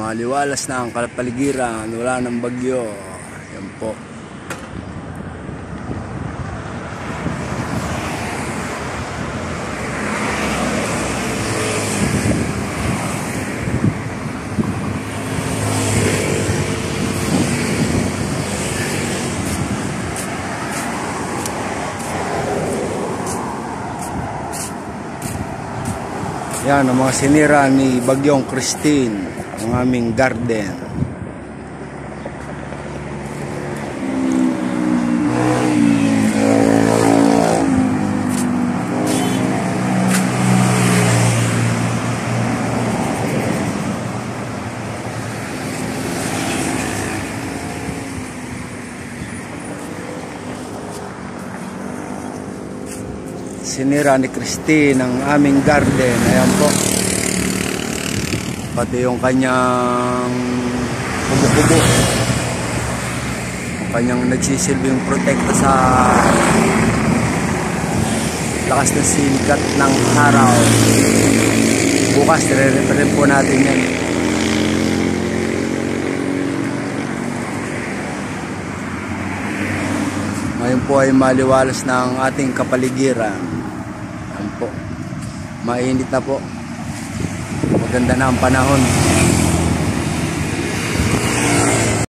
Maliwalas na ang kapaligiran, wala ng bagyo. Yan po. Yan ang mga sinira ni Bagyong Christine, ang aming garden. Sinira ni Christine ang aming garden. Ayan po. Pati yung kanyang kubo-kubo. Yung kanyang nagsisilbing protekta sa lakas ng sikat ng araw. Bukas, re-referin po natin yan. Ngayon po ay maliwalas na ang ating kapaligiran. Po. Mainit na po. Maganda na ang panahon.